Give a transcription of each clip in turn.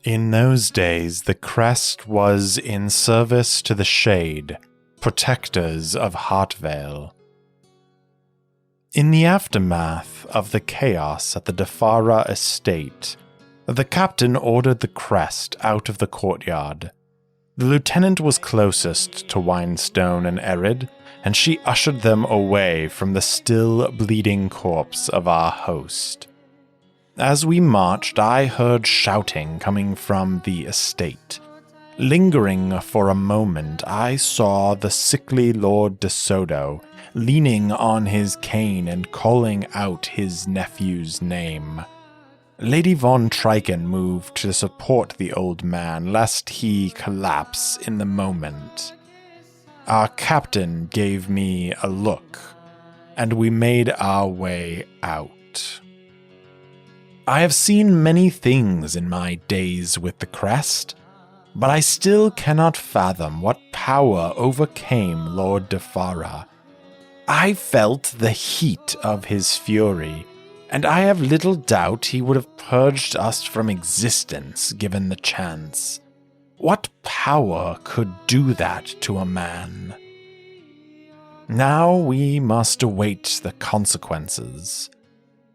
In those days, the crest was in service to the Shade, protectors of Heartvale. In the aftermath of the chaos at the Defara estate, the captain ordered the crest out of the courtyard. The lieutenant was closest to Whinstone and Arid, and she ushered them away from the still bleeding corpse of our host. As we marched, I heard shouting coming from the estate. Lingering for a moment, I saw the sickly Lord de Soto leaning on his cane and calling out his nephew's name. Lady von Triken moved to support the old man, lest he collapse in the moment. Our captain gave me a look, and we made our way out. I have seen many things in my days with the crest, but I still cannot fathom what power overcame Lord Defara. I felt the heat of his fury, and I have little doubt he would have purged us from existence given the chance. What power could do that to a man? Now we must await the consequences.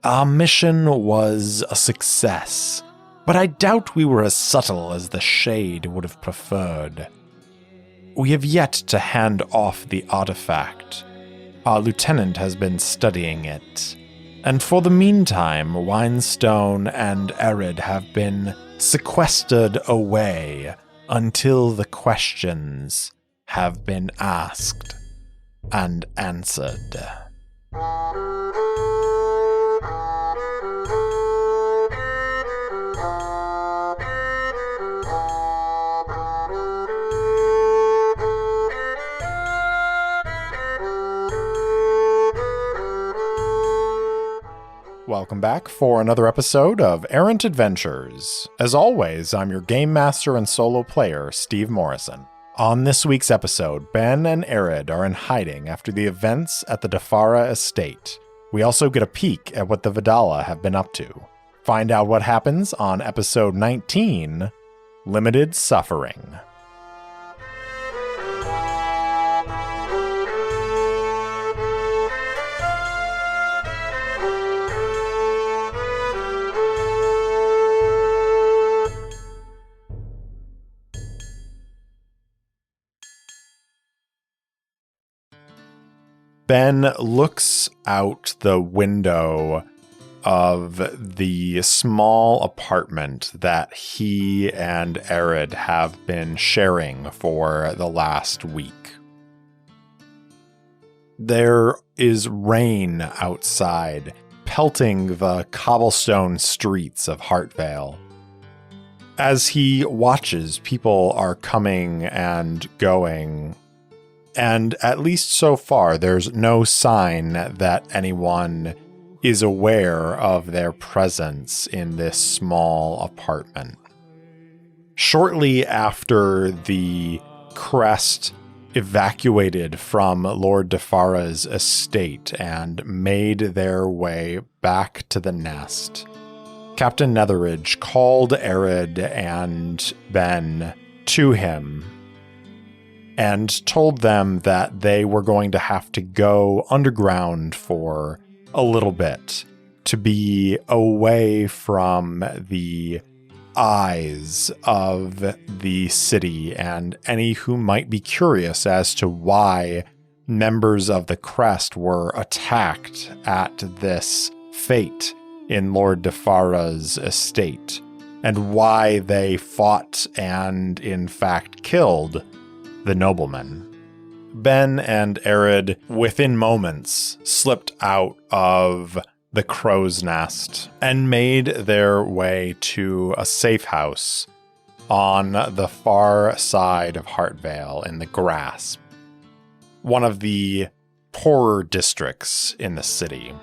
Our mission was a success, but I doubt we were as subtle as the Shade would have preferred. We have yet to hand off the artifact. Our lieutenant has been studying it, and for the meantime, Whinstone and Arid have been sequestered away until the questions have been asked and answered. Welcome back for another episode of Errant Adventures. As always, I'm your game master and solo player, Steve Morrison. On this week's episode, Benn and Arid are in hiding after the events at the Defara estate. We also get a peek at what the Vidala have been up to. Find out what happens on episode 19, Limited Suffering. Ben looks out the window of the small apartment that he and Arid have been sharing for the last week. There is rain outside, pelting the cobblestone streets of Heartvale. As he watches, people are coming and going. And at least so far, there's no sign that anyone is aware of their presence in this small apartment. Shortly after the crest evacuated from Lord Defara's estate and made their way back to the nest, Captain Netheridge called Arid and Ben to him and told them that they were going to have to go underground for a little bit to be away from the eyes of the city and any who might be curious as to why members of the crest were attacked at this fete in Lord Defara's estate, and why they fought and, in fact, killed the nobleman. Ben and Arid, within moments, slipped out of the crow's nest and made their way to a safe house on the far side of Heartvale in the Grasp, one of the poorer districts in the city.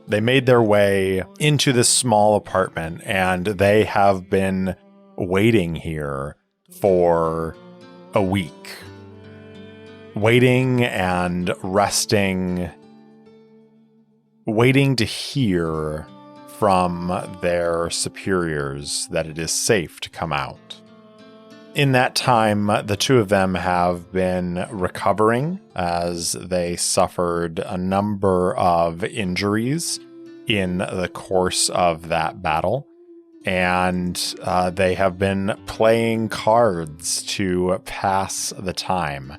They made their way into this small apartment, and they have been waiting here for a week. Waiting and resting, waiting to hear from their superiors that it is safe to come out. In that time, the two of them have been recovering as they suffered a number of injuries in the course of that battle. And they have been playing cards to pass the time.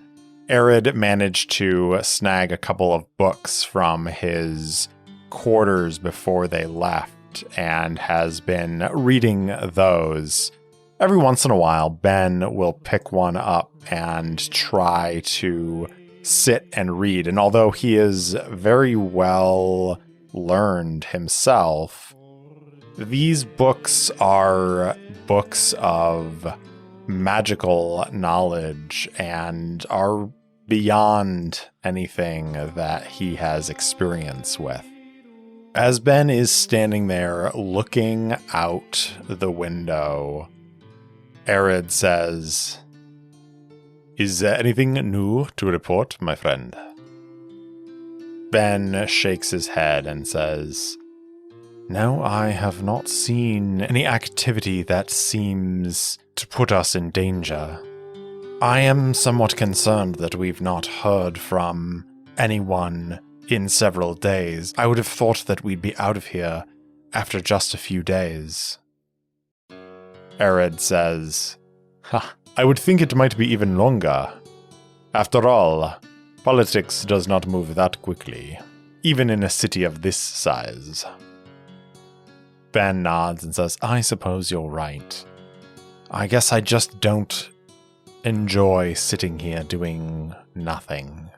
Arid managed to snag a couple of books from his quarters before they left and has been reading those. Every once in a while, Benn will pick one up and try to sit and read. And although he is very well learned himself, these books are books of magical knowledge and are beyond anything that he has experience with. As Benn is standing there looking out the window, Arid says, "Is there anything new to report, my friend?" Benn shakes his head and says, "No, I have not seen any activity that seems to put us in danger. I am somewhat concerned that we've not heard from anyone in several days. I would have thought that we'd be out of here after just a few days." Arid says, "I would think it might be even longer. After all, politics does not move that quickly, even in a city of this size." Benn nods and says, "I suppose you're right. I guess I just don't enjoy sitting here doing nothing."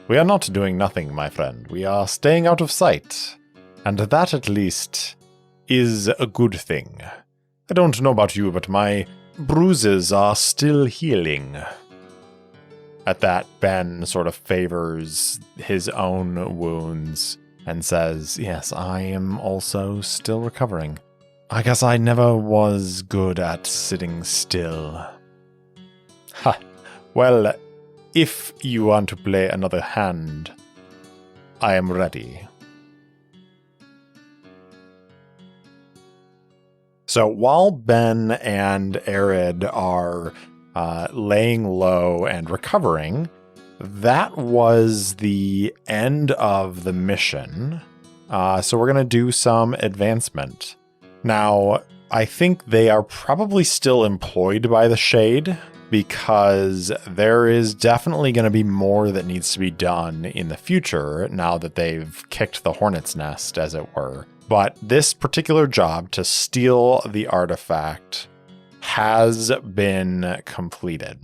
"We are not doing nothing, my friend. We are staying out of sight. And that, at least, is a good thing. I don't know about you, but my bruises are still healing." At that, Benn sort of favors his own wounds and says, "Yes, I am also still recovering. I guess I never was good at sitting still." "Ha! Well, if you want to play another hand, I am ready." So while Benn and Arid are laying low and recovering, that was the end of the mission. So we're going to do some advancement. Now, I think they are probably still employed by the Shade, because there is definitely going to be more that needs to be done in the future now that they've kicked the hornet's nest, as it were. But this particular job to steal the artifact has been completed.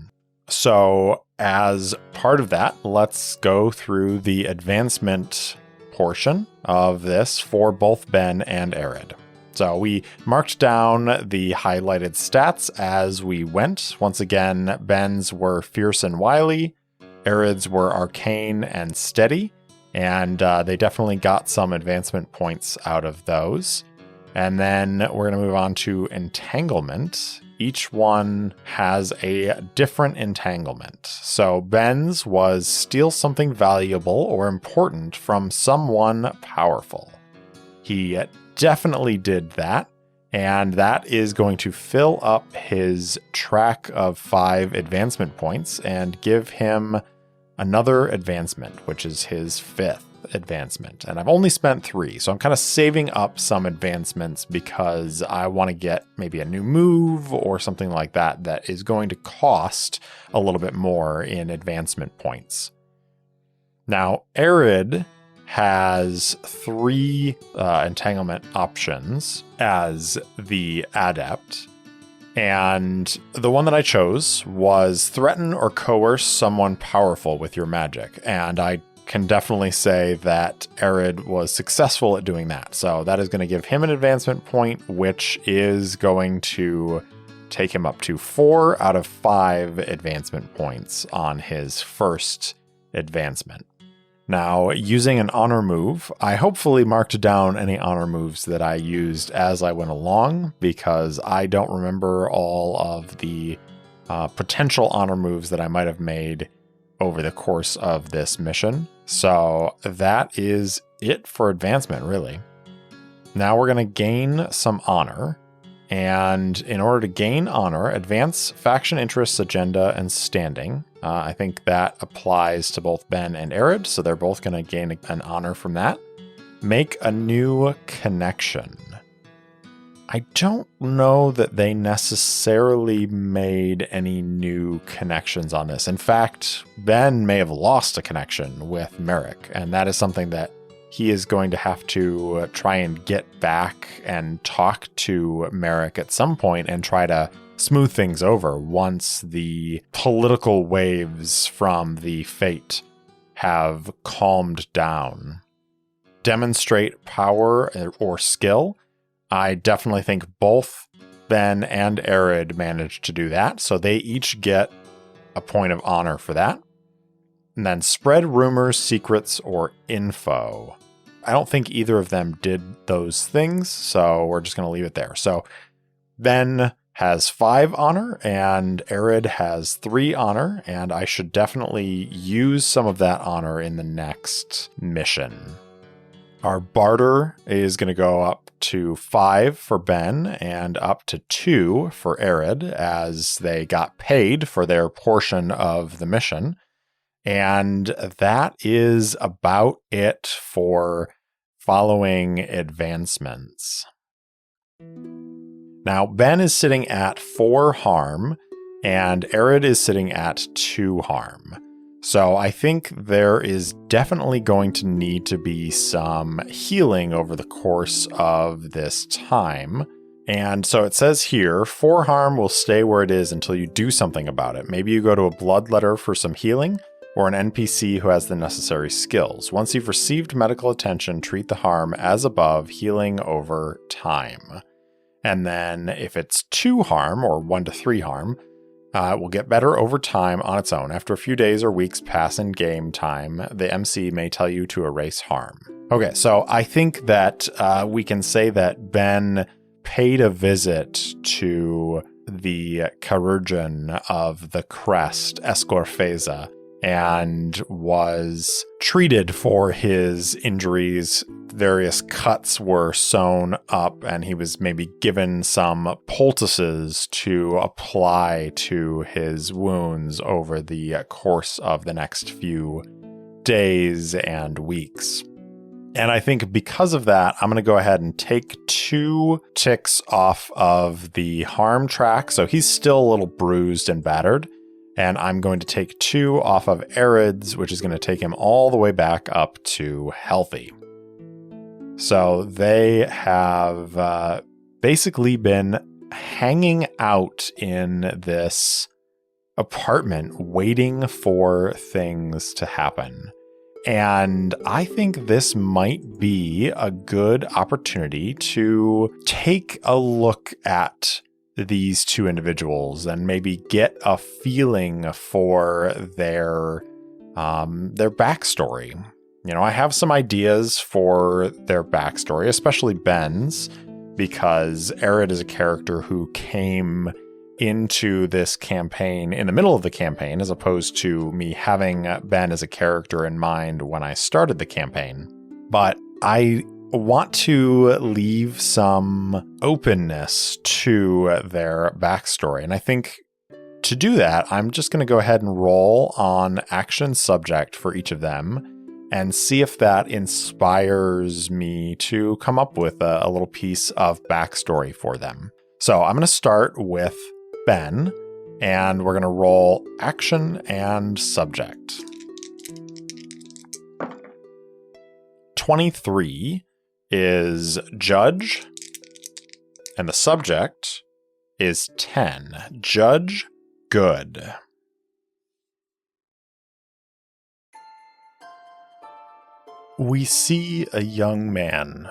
So as part of that, let's go through the advancement portion of this for both Benn and Arid. So we marked down the highlighted stats as we went. Once again, Benn's were Fierce and Wily, Arid's were Arcane and Steady, and they definitely got some advancement points out of those. And then we're going to move on to Entanglement. Each one has a different entanglement. So Benn's was steal something valuable or important from someone powerful. He definitely did that, and that is going to fill up his track of 5 advancement points and give him another advancement, which is his 5th advancement. And I've only spent 3, so I'm kind of saving up some advancements because I want to get maybe a new move or something like that that is going to cost a little bit more in advancement points. Now, Arid has 3 entanglement options as the adept. And the one that I chose was threaten or coerce someone powerful with your magic. And I can definitely say that Arid was successful at doing that. So that is going to give him an advancement point, which is going to take him up to 4 out of 5 advancement points on his first advancement. Now, using an honor move, I hopefully marked down any honor moves that I used as I went along, because I don't remember all of the potential honor moves that I might have made over the course of this mission. So that is it for advancement, really. Now we're going to gain some honor. And in order to gain honor, advance faction interests, agenda, and standing. I think that applies to both Benn and Arid, so they're both going to gain an honor from that. Make a new connection. I don't know that they necessarily made any new connections on this. In fact, Benn may have lost a connection with Mythic, and that is something that he is going to have to try and get back and talk to Mythic at some point and try to smooth things over once the political waves from the fate have calmed down. Demonstrate power or skill. I definitely think both Benn and Arid managed to do that, so they each get a point of honor for that. And then spread rumors, secrets, or info. I don't think either of them did those things, so we're just going to leave it there. So Benn has 5 honor and Arid has 3 honor, and I should definitely use some of that honor in the next mission. Our barter is going to go up to 5 for Benn and up to 2 for Arid as they got paid for their portion of the mission. And that is about it for following advancements. Now, Benn is sitting at 4 harm and Arid is sitting at 2 harm. So I think there is definitely going to need to be some healing over the course of this time. And so it says here, 4 harm will stay where it is until you do something about it. Maybe you go to a bloodletter for some healing, or an NPC who has the necessary skills. Once you've received medical attention, treat the harm as above, healing over time. And then if it's 2 harm, or 1 to 3 harm, it will get better over time on its own. After a few days or weeks pass in game time, the MC may tell you to erase harm. Okay, so I think that we can say that Benn paid a visit to the chirurgeon of the crest, Escorfeza, and was treated for his injuries. Various cuts were sewn up, and he was maybe given some poultices to apply to his wounds over the course of the next few days and weeks. And I think because of that, I'm going to go ahead and take 2 ticks off of the harm track. So he's still a little bruised and battered. And I'm going to take 2 off of Arid's, which is going to take him all the way back up to healthy. So they have basically been hanging out in this apartment waiting for things to happen. And I think this might be a good opportunity to take a look at these 2 individuals and maybe get a feeling for their backstory. You know, I have some ideas for their backstory, especially Benn's, because Arid is a character who came into this campaign in the middle of the campaign, as opposed to me having Benn as a character in mind when I started the campaign. But I want to leave some openness to their backstory. And I think to do that, I'm just going to go ahead and roll on action subject for each of them and see if that inspires me to come up with a little piece of backstory for them. So I'm going to start with Benn, and we're going to roll action and subject. 23 is judge, and the subject is 10. Judge good. We see a young man.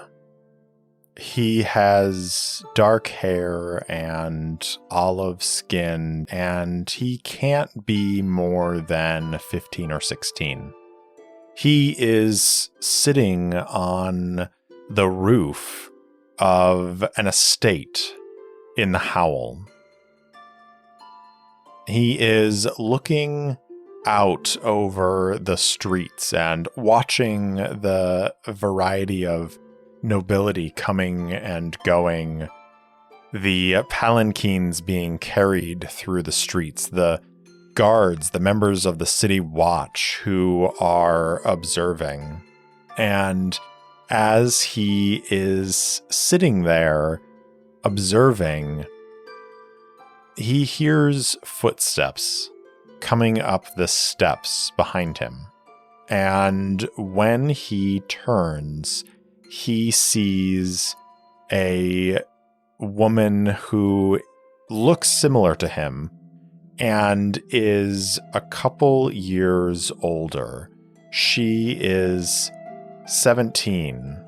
He has dark hair and olive skin, and he can't be more than 15 or 16. He is sitting on the roof of an estate in the Howl. He is looking out over the streets and watching the variety of nobility coming and going, the palanquins being carried through the streets, the guards, the members of the city watch who are observing. And as he is sitting there observing, he hears footsteps coming up the steps behind him. And when he turns, he sees a woman who looks similar to him and is a couple years older. She is 17,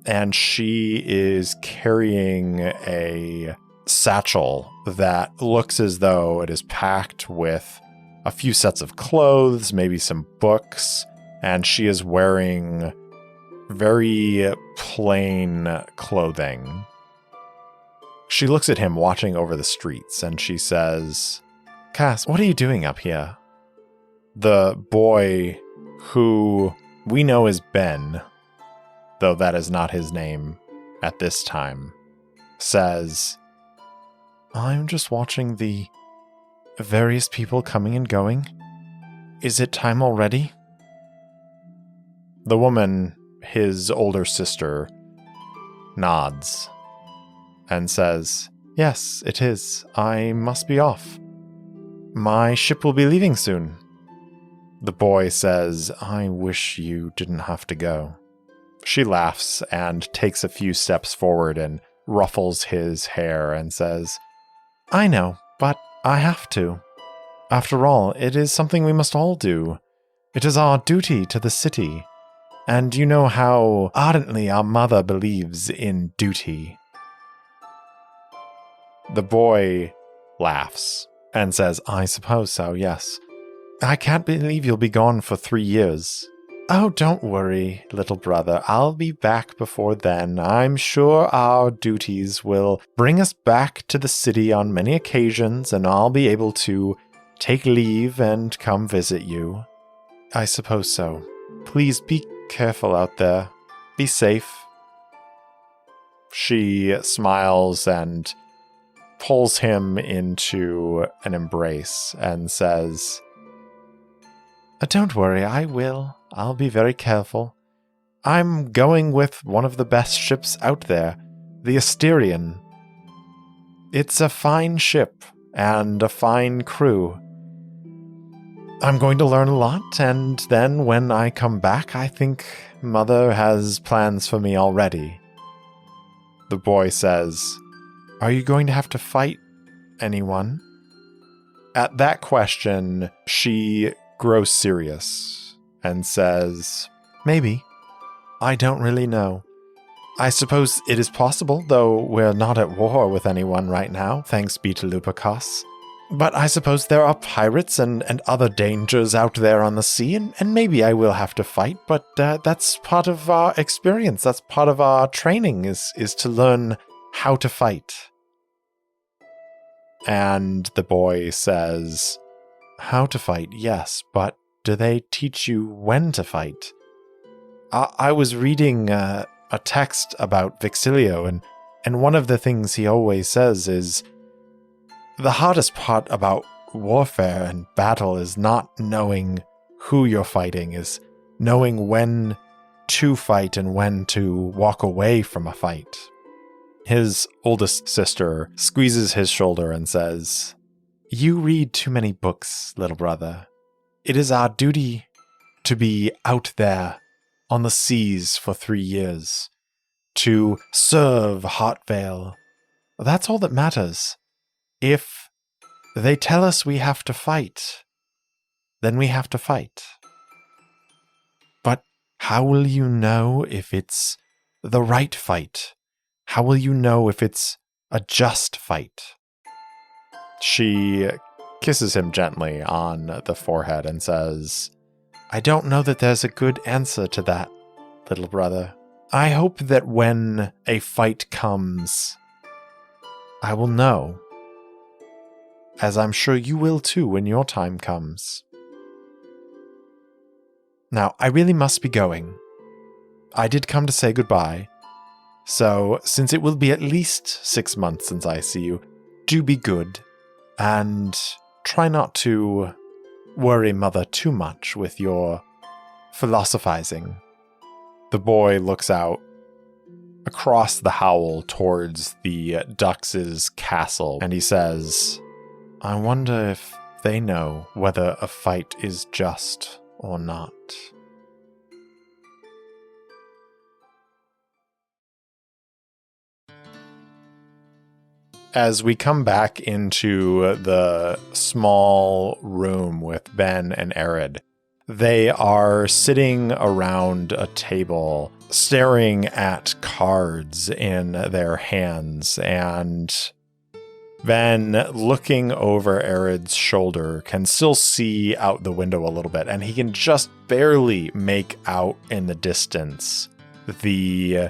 and she is carrying a satchel that looks as though it is packed with a few sets of clothes, maybe some books, and she is wearing very plain clothing. She looks at him watching over the streets, and she says, "Cass, what are you doing up here?" The boy, who we know as Ben, though that is not his name at this time, says, "I'm just watching the various people coming and going. Is it time already?" The woman, his older sister, nods and says, "Yes, it is. I must be off. My ship will be leaving soon." The boy says, "I wish you didn't have to go." She laughs and takes a few steps forward and ruffles his hair and says, "I know, but I have to. After all, it is something we must all do. It is our duty to the city. And you know how ardently our mother believes in duty." The boy laughs and says, "I suppose so, yes. I can't believe you'll be gone for 3 years." "Oh, don't worry, little brother. I'll be back before then. I'm sure our duties will bring us back to the city on many occasions, and I'll be able to take leave and come visit you." "I suppose so. Please be careful out there. Be safe." She smiles and pulls him into an embrace and says, "Don't worry, I will. I'll be very careful. I'm going with one of the best ships out there, the Asterian. It's a fine ship and a fine crew. I'm going to learn a lot, and then when I come back, I think Mother has plans for me already." The boy says, "Are you going to have to fight anyone?" At that question, she grows serious and says, "Maybe. I don't really know. I suppose it is possible, though we're not at war with anyone right now, thanks be to Lupacos. But I suppose there are pirates and other dangers out there on the sea, and maybe I will have to fight, but that's part of our experience. That's part of our training, is to learn how to fight." And the boy says, "How to fight, yes, but do they teach you when to fight? I was reading a text about Vixilio, and one of the things he always says is, the hardest part about warfare and battle is not knowing who you're fighting, is knowing when to fight and when to walk away from a fight." His oldest sister squeezes his shoulder and says, "You read too many books, little brother. It is our duty to be out there on the seas for 3 years, to serve Heartvale. That's all that matters. If they tell us we have to fight, then we have to fight. But how will you know if it's the right fight? How will you know if it's a just fight?" She kisses him gently on the forehead and says, "I don't know that there's a good answer to that, little brother. I hope that when a fight comes, I will know, as I'm sure you will too when your time comes. Now, I really must be going. I did come to say goodbye. So, since it will be at least 6 months since I see you, do be good, and try not to worry Mother too much with your philosophizing. The boy looks out across the howl towards the Ducks' castle, and he says, I wonder if they know whether a fight is just or not. As we come back into the small room with Benn and Arid, they are sitting around a table, staring at cards in their hands, and Benn, looking over Arid's shoulder, can still see out the window a little bit, and he can just barely make out in the distance the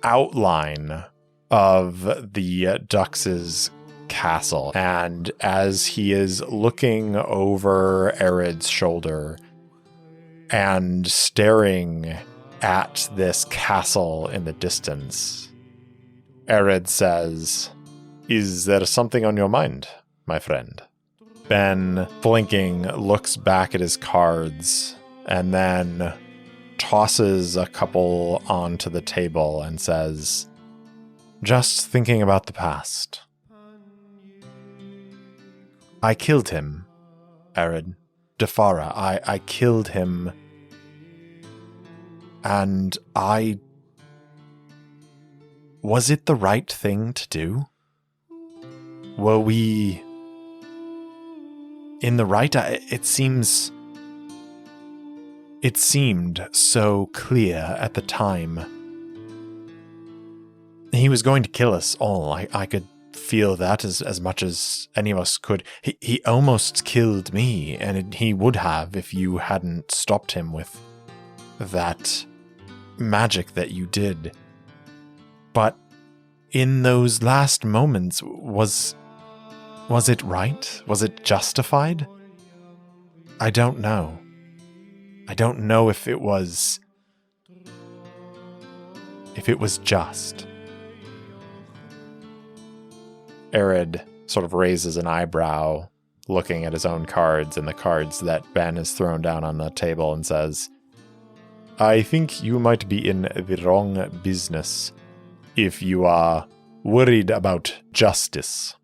outline of the Ducks' castle. And as he is looking over Arid's shoulder and staring at this castle in the distance, Arid says, Is there something on your mind, my friend? Benn, blinking, looks back at his cards and then tosses a couple onto the table and says, Just thinking about the past. I killed him, Arid. Defara, I killed him. And was it the right thing to do? Were we in the right? It seemed so clear at the time. He was going to kill us all. I could feel that as much as any of us could. He almost killed me, and he would have if you hadn't stopped him with that magic that you did. But in those last moments, was it right? Was it justified? I don't know. I don't know if it was just. Arid sort of raises an eyebrow, looking at his own cards and the cards that Benn has thrown down on the table, and says, I think you might be in the wrong business if you are worried about justice.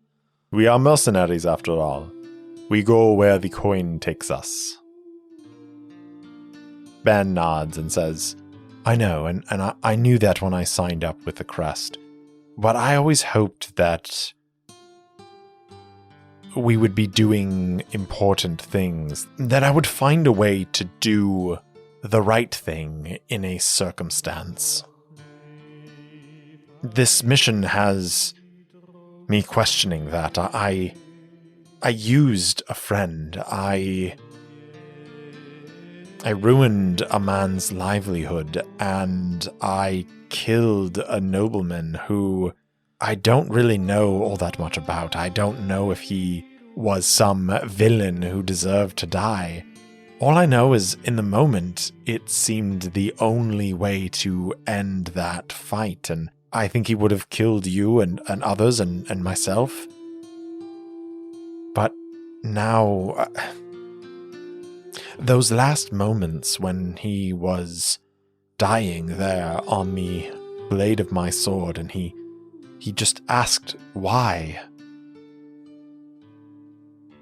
We are mercenaries after all. We go where the coin takes us. Benn nods and says, I know, and I knew that when I signed up with the crest. But I always hoped that we would be doing important things, that I would find a way to do the right thing in a circumstance. This mission has me questioning that. I used a friend. I ruined a man's livelihood, and I killed a nobleman who I don't really know all that much about. I don't know if he was some villain who deserved to die. All I know is, in the moment, it seemed the only way to end that fight, and I think he would have killed you and others and myself. But now, those last moments when he was dying there on the blade of my sword, and he just asked why.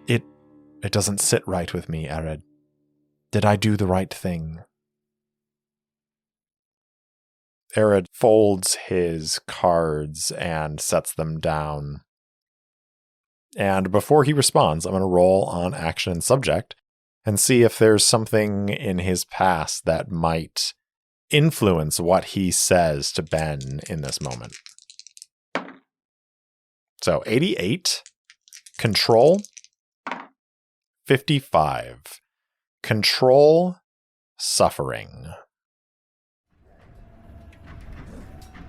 It doesn't sit right with me, Arid. Did I do the right thing? Arid folds his cards and sets them down. And before he responds, I'm going to roll on action and subject and see if there's something in his past that might influence what he says to Benn in this moment. So 88, control, 55, control, suffering.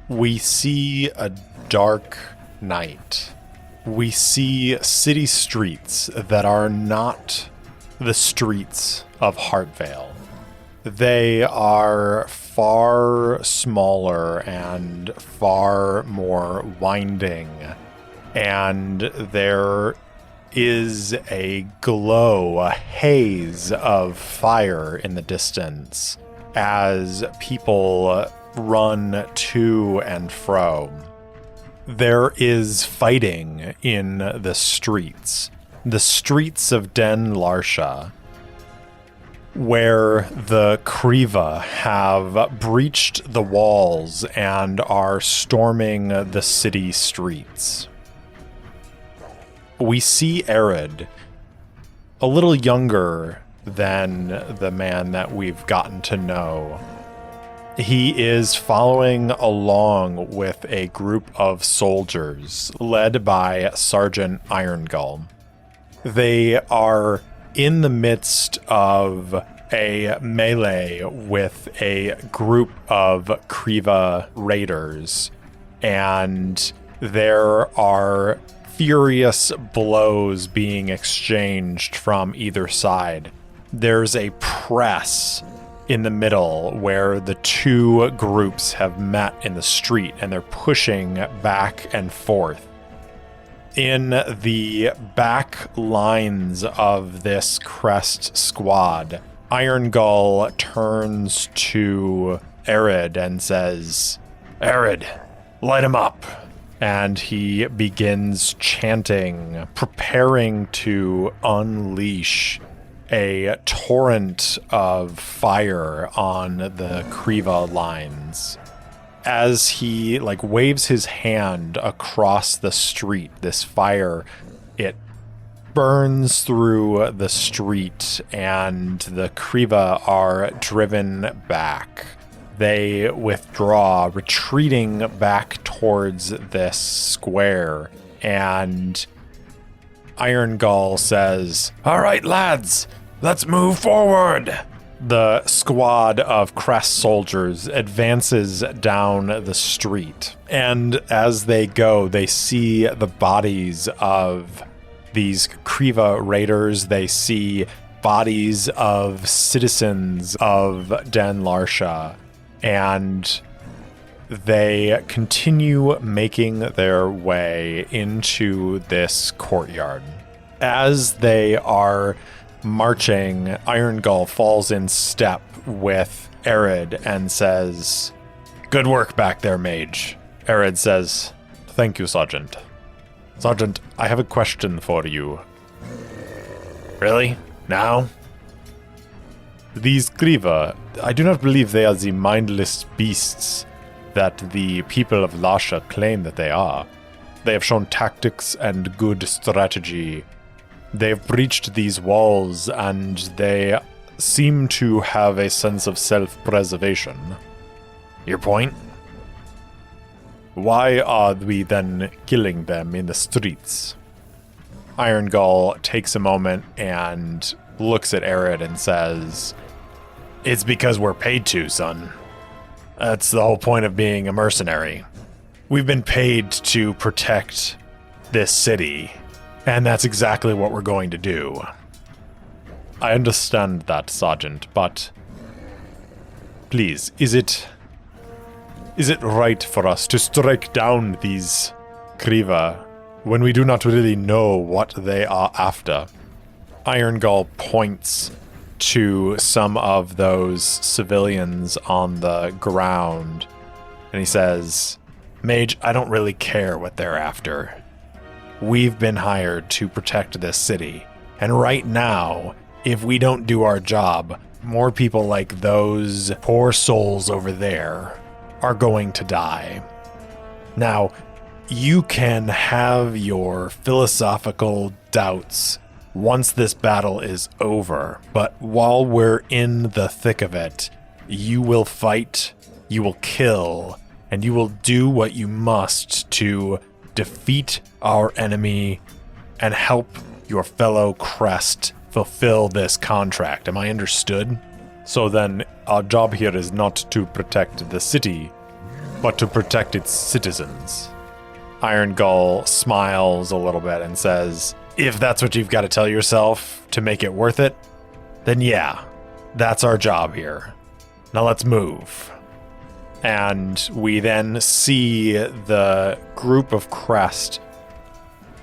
We see a dark night. We see city streets that are not the streets of Heartvale. They are far smaller and far more winding. And there is a glow, a haze of fire in the distance as people run to and fro. There is fighting in the streets of Den Larsha, where the Kriva have breached the walls and are storming the city streets. We see Arid, a little younger than the man that we've gotten to know. He is following along with a group of soldiers led by Sergeant Irongull. They are in the midst of a melee with a group of Kriva raiders, and there are furious blows being exchanged from either side. There's a press in the middle where the two groups have met in the street, and they're pushing back and forth. In the back lines of this crest squad, Irongull turns to Arid and says, "Arid, light him up." And he begins chanting, preparing to unleash a torrent of fire on the Kriva lines. As he waves his hand across the street, this fire, it burns through the street, and the Kriva are driven back. They withdraw, retreating back towards this square, and Irongull says, "All right, lads, let's move forward." The squad of Crest soldiers advances down the street, and as they go, they see the bodies of these Kriva raiders. They see bodies of citizens of Den Larsha, and they continue making their way into this courtyard. As they are marching, Irongull falls in step with Arid and says, "Good work back there, mage." Arid says, "Thank you, Sergeant." "Sergeant, I have a question for you." "Really? Now?" "These Kriva, I do not believe they are the mindless beasts that the people of Larsha claim that they are. They have shown tactics and good strategy. They've breached these walls, and they seem to have a sense of self-preservation." "Your point?" "Why are we then killing them in the streets?" Irongull takes a moment and looks at Arid and says, "It's because we're paid to, son. That's the whole point of being a mercenary. We've been paid to protect this city, and that's exactly what we're going to do." "I understand that, Sergeant, but please, is it right for us to strike down these Kriva when we do not really know what they are after?" Irongull points to some of those civilians on the ground, and he says, "Mage, I don't really care what they're after. We've been hired to protect this city, and right now, if we don't do our job, more people like those poor souls over there are going to die. Now, you can have your philosophical doubts once this battle is over, but while we're in the thick of it, you will fight, you will kill, and you will do what you must to defeat our enemy and help your fellow Crest fulfill this contract. Am I understood? So then, our job here is not to protect the city, but to protect its citizens." Irongull smiles a little bit and says, "If that's what you've got to tell yourself to make it worth it, then yeah, that's our job here. Now let's move." And we then see the group of Crest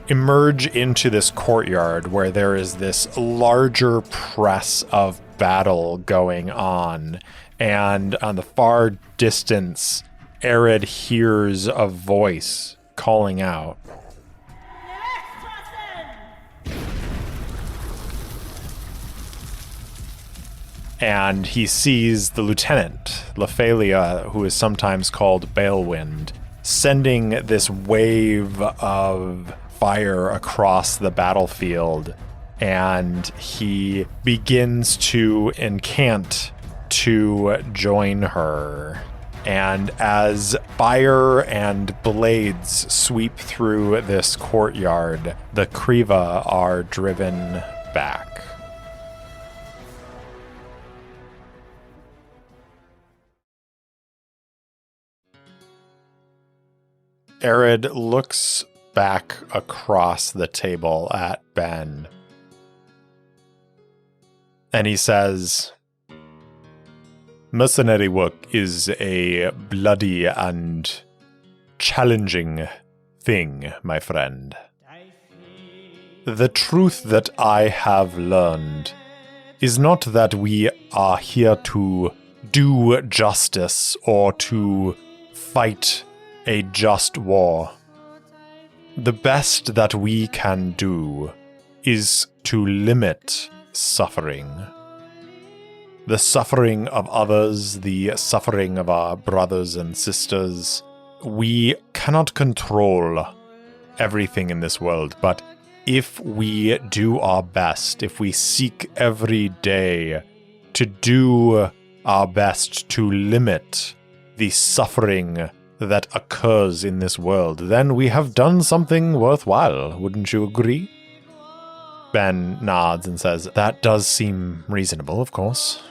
emerge into this courtyard where there is this larger press of battle going on. And on the far distance, Arid hears a voice calling out. And he sees the lieutenant, Lephalia, who is sometimes called Balewind, sending this wave of fire across the battlefield. And he begins to incant to join her. And as fire and blades sweep through this courtyard, the Kriva are driven back. Arid looks back across the table at Benn. And he says, "Mercenary work is a bloody and challenging thing, my friend. The truth that I have learned is not that we are here to do justice or to fight a just war. The best that we can do is to limit suffering. The suffering of others, the suffering of our brothers and sisters. We cannot control everything in this world, but if we do our best, if we seek every day to do our best to limit the suffering that occurs in this world, then we have done something worthwhile. Wouldn't you agree?" Benn nods and says, "That does seem reasonable, of course."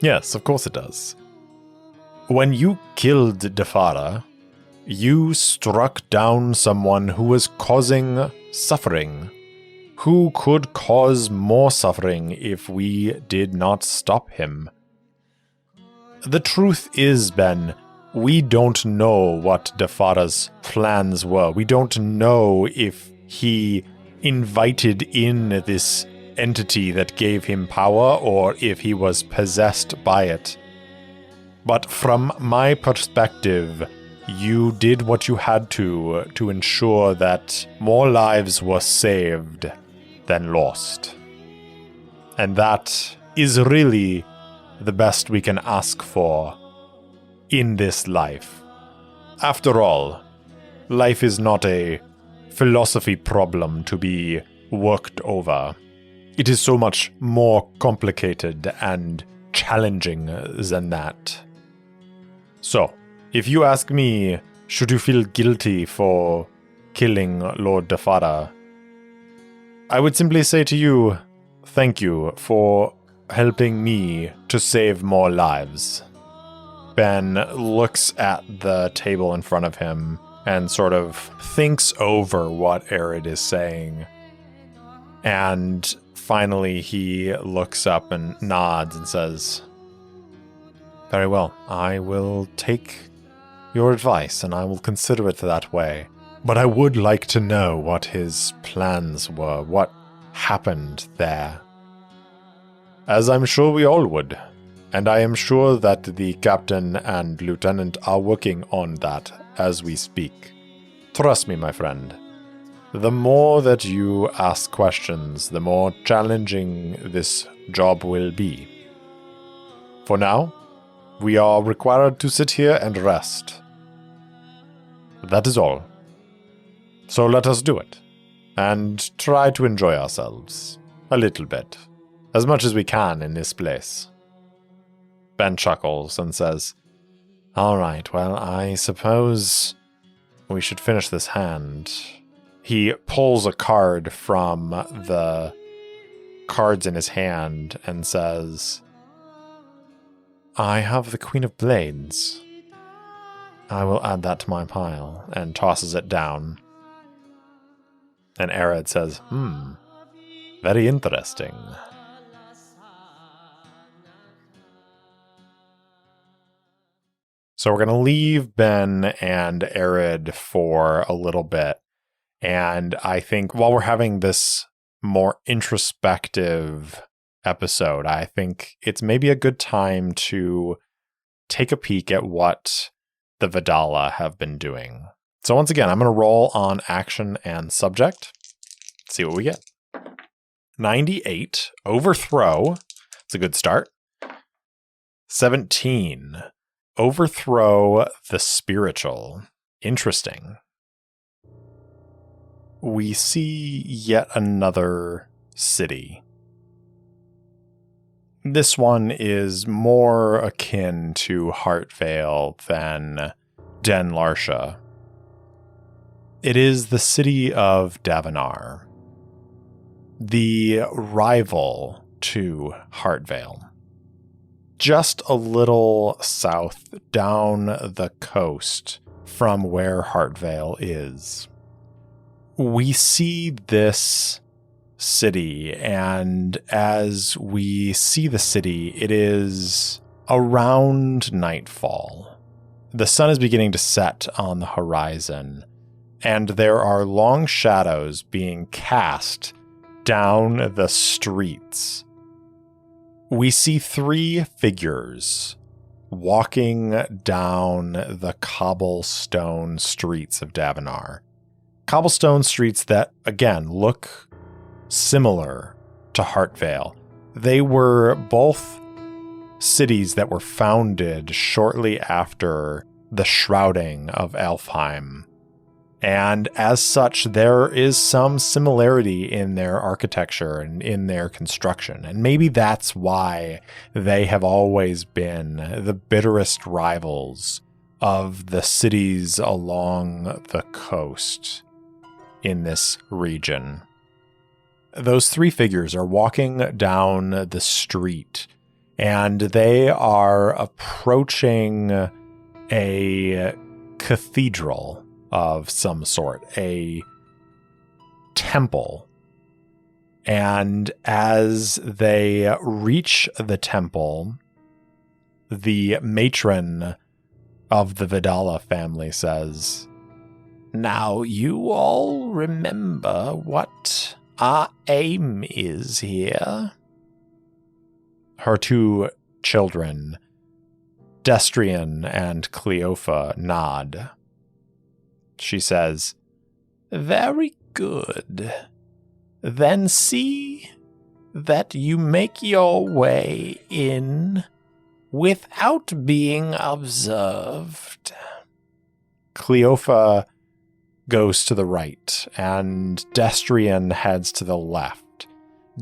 "Yes, of course it does. When you killed Defara, you struck down someone who was causing suffering, who could cause more suffering if we did not stop him. The truth is, Benn, we don't know what Defara's plans were. We don't know if he invited in this entity that gave him power or if he was possessed by it. But from my perspective, you did what you had to ensure that more lives were saved than lost. And that is really the best we can ask for in this life. After all, life is not a philosophy problem to be worked over. It is so much more complicated and challenging than that. So, if you ask me, should you feel guilty for killing Lord Defara, I would simply say to you, thank you for helping me to save more lives. Benn looks at the table in front of him and sort of thinks over what Arid is saying. And finally he looks up and nods and says, "Very well, I will take your advice and I will consider it that way. But I would like to know what his plans were, what happened there. As I'm sure we all would. And I am sure that the captain and lieutenant are working on that as we speak. Trust me, my friend. The more that you ask questions, the more challenging this job will be. For now, we are required to sit here and rest. That is all. So let us do it, and try to enjoy ourselves. A little bit. As much as we can in this place." Benn chuckles and says, "All right, well, I suppose we should finish this hand." He pulls a card from the cards in his hand and says, "I have the Queen of Blades. I will add that to my pile," and tosses it down. And Arid says, very interesting." So we're going to leave Benn and Arid for a little bit. And I think while we're having this more introspective episode, I think it's maybe a good time to take a peek at what the Vidala have been doing. So once again, I'm going to roll on action and subject. See what we get. 98, overthrow. It's a good start. 17, overthrow the spiritual. Interesting. We see yet another city. This one is more akin to Heartvale than Den Larsha. It is the city of Davenar, the rival to Heartvale. Just a little south down the coast from where Heartvale is. We see this city, and as we see the city, it is around nightfall. The sun is beginning to set on the horizon, and there are long shadows being cast down the streets. We see 3 figures walking down the cobblestone streets of Davenar. Cobblestone streets that, again, look similar to Heartvale. They were both cities that were founded shortly after the shrouding of Alfheim. And as such, there is some similarity in their architecture and in their construction. And maybe that's why they have always been the bitterest rivals of the cities along the coast in this region. Those 3 figures are walking down the street, and they are approaching a cathedral of some sort, a temple. And as they reach the temple, the matron of the Vidala family says, "Now you all remember what our aim is here." Her 2 children, Destrian and Cleopha, nod. She says, "Very good. Then see that you make your way in without being observed." Cleopha goes to the right, and Destrian heads to the left,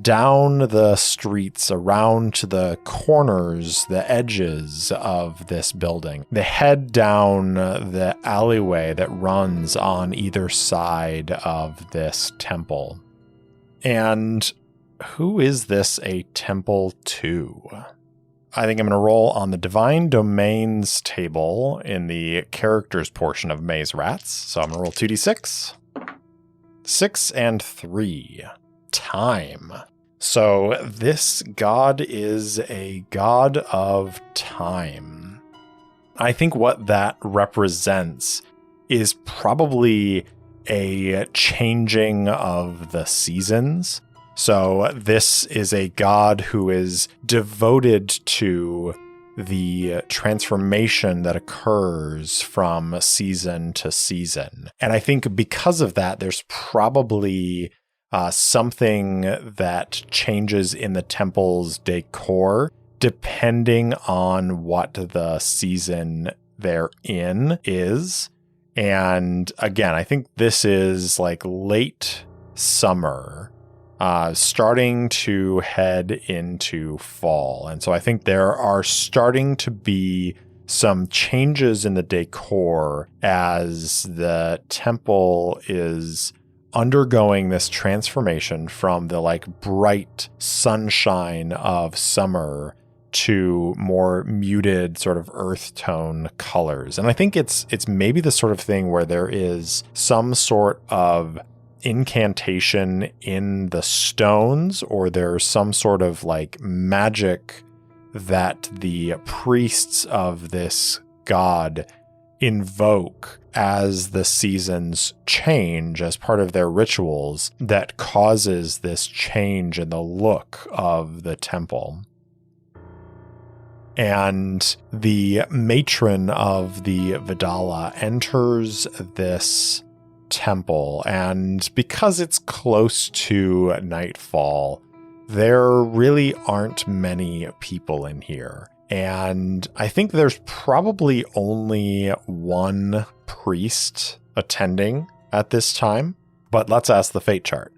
down the streets, around to the corners, the edges of this building. They head down the alleyway that runs on either side of this temple. And who is this a temple to? I think I'm going to roll on the Divine Domains table in the characters portion of Maze Rats. So I'm going to roll 2d6. 6 and 3. Time. So this god is a god of time. I think what that represents is probably a changing of the seasons. So this is a god who is devoted to the transformation that occurs from season to season. And I think because of that, there's probably something that changes in the temple's decor depending on what the season they're in is. And again, I think this is like late summer, starting to head into fall. And so I think there are starting to be some changes in the decor as the temple is undergoing this transformation from the like bright sunshine of summer to more muted sort of earth tone colors. And I think it's maybe the sort of thing where there is some sort of incantation in the stones, or there's some sort of like magic that the priests of this god invoke as the seasons change as part of their rituals that causes this change in the look of the temple. And the matron of the Vidala enters this temple, and because it's close to nightfall, there really aren't many people in here. And I think there's probably only one priest attending at this time, but let's ask the fate chart.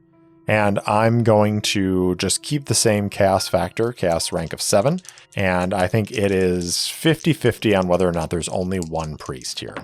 And I'm going to just keep the same chaos factor, chaos rank of 7, and I think it is 50-50 on whether or not there's only one priest here.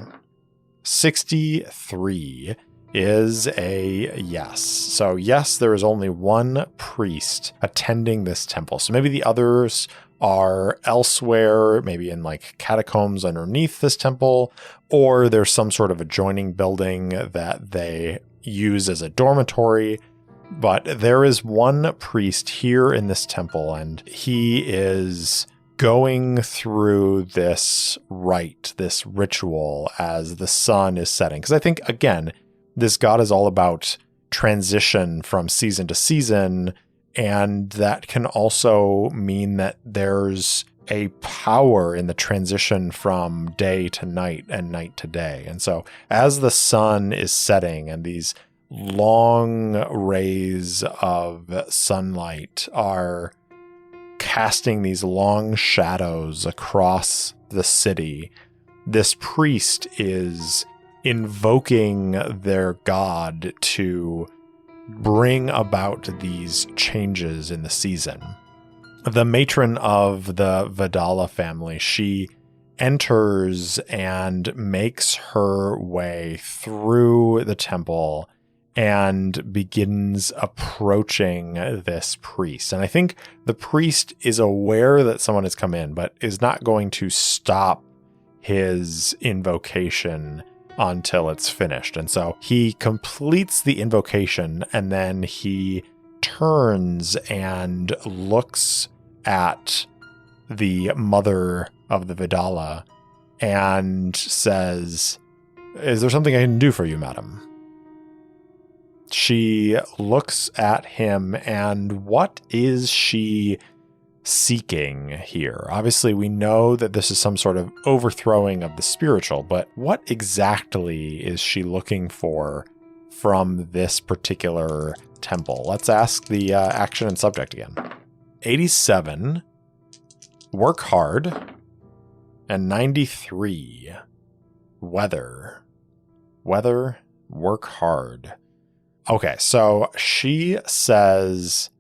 63 is a yes. So yes, there is only one priest attending this temple. So maybe the others are elsewhere, maybe in like catacombs underneath this temple, or there's some sort of adjoining building that they use as a dormitory. But there is one priest here in this temple, and he is going through this rite, this ritual, as the sun is setting. Because I think, again, this god is all about transition from season to season, and that can also mean that there's a power in the transition from day to night and night to day. And so as the sun is setting and these long rays of sunlight are casting these long shadows across the city, this priest is invoking their god to bring about these changes in the season. The matron of the Vidala family, she enters and makes her way through the temple and begins approaching this priest. And I think the priest is aware that someone has come in, but is not going to stop his invocation until it's finished. And so he completes the invocation, and then he turns and looks at the mother of the Vidala and says, "Is there something I can do for you, madam?" She looks at him, and what is she seeking here? Obviously, we know that this is some sort of overthrowing of the spiritual, but what exactly is she looking for from this particular temple? Let's ask the action and subject again. 87, work hard, and 93, weather, work hard. Okay, so she says,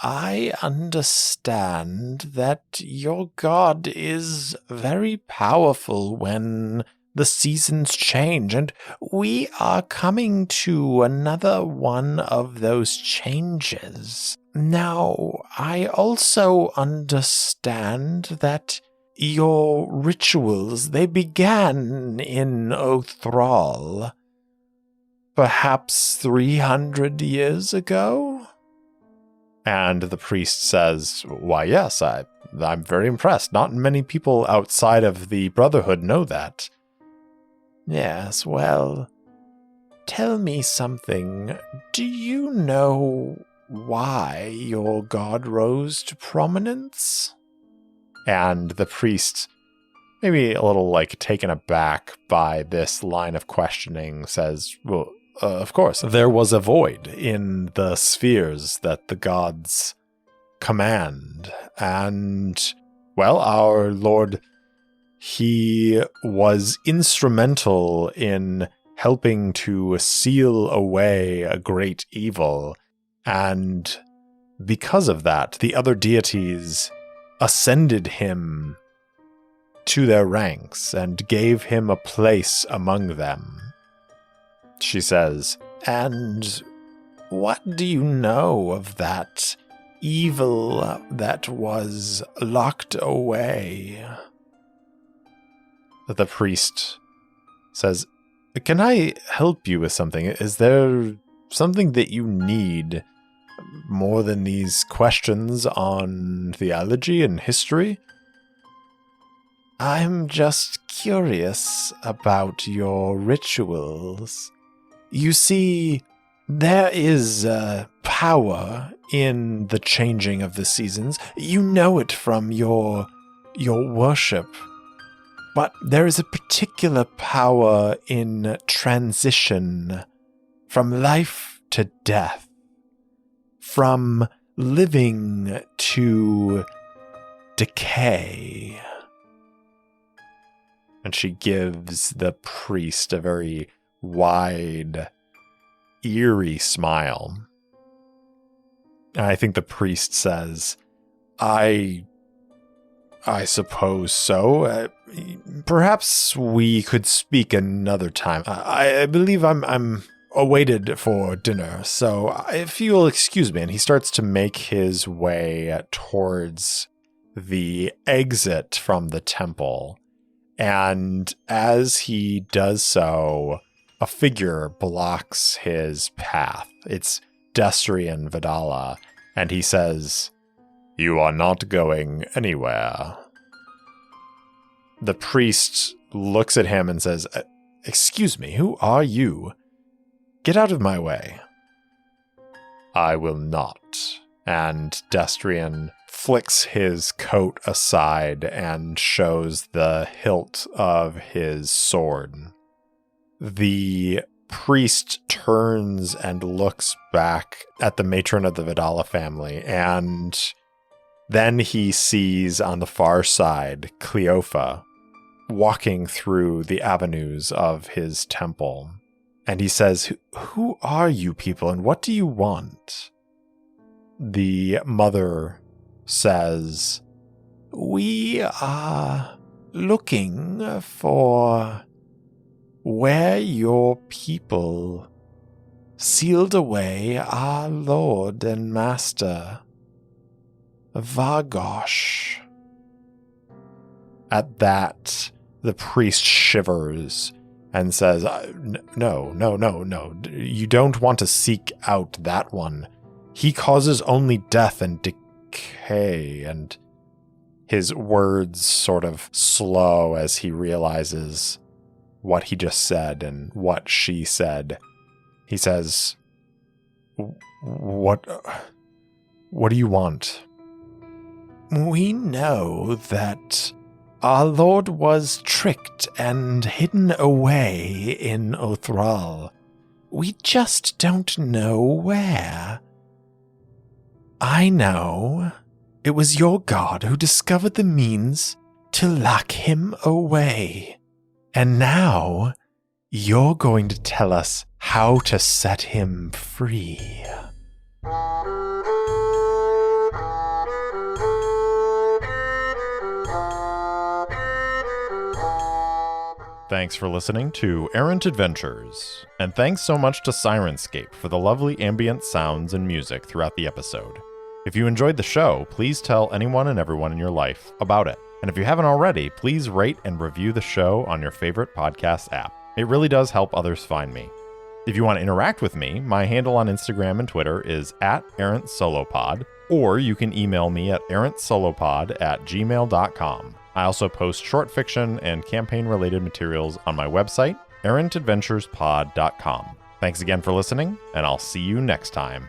"I understand that your god is very powerful when the seasons change, and we are coming to another one of those changes. Now, I also understand that your rituals, they began in Othral, perhaps 300 years ago?" And the priest says, "Why, yes, I'm very impressed. Not many people outside of the Brotherhood know that." "Yes, well, tell me something. Do you know why your god rose to prominence?" And the priest, maybe a little taken aback by this line of questioning, says, "Well, of course, there was a void in the spheres that the gods command, and, well, our Lord, he was instrumental in helping to seal away a great evil, and because of that, the other deities ascended him to their ranks and gave him a place among them." She says, "And what do you know of that evil that was locked away?" The priest says, "Can I help you with something? Is there something that you need more than these questions on theology and history?" I'm just curious about your rituals. You see, there is power in the changing of the seasons. You know it from your worship. But there is a particular power in transition from life to death, from living to decay. And she gives the priest a very wide, eerie smile. And I think the priest says, I suppose so. Perhaps we could speak another time. I believe I'm awaited for dinner, so if you'll excuse me. And he starts to make his way towards the exit from the temple. And as he does so, a figure blocks his path. It's Destrian Vidala, and he says, "You are not going anywhere." The priest looks at him and says, "Excuse me, who are you? Get out of my way." "I will not." And Destrian flicks his coat aside and shows the hilt of his sword. The priest turns and looks back at the matron of the Vidala family, and then he sees on the far side Cleofa walking through the avenues of his temple. And he says, "Who are you people and what do you want?" The mother says, "We are looking for where your people sealed away our Lord and Master, Vargosh." At that, the priest shivers and says, No. You don't want to seek out that one. He causes only death and decay. And his words sort of slow as he realizes what he just said and what she said. He says, What do you want?" "We know that our Lord was tricked and hidden away in Othral. We just don't know where. I know it was your god who discovered the means to lock him away. And now you're going to tell us how to set him free." Thanks for listening to Errant Adventures, and thanks so much to Syrinscape for the lovely ambient sounds and music throughout the episode. If you enjoyed the show, please tell anyone and everyone in your life about it. And if you haven't already, please rate and review the show on your favorite podcast app. It really does help others find me. If you want to interact with me, my handle on Instagram and Twitter is @ErrantSoloPod, or you can email me at errantsolopod@gmail.com. I also post short fiction and campaign-related materials on my website, errantadventurespod.com. Thanks again for listening, and I'll see you next time.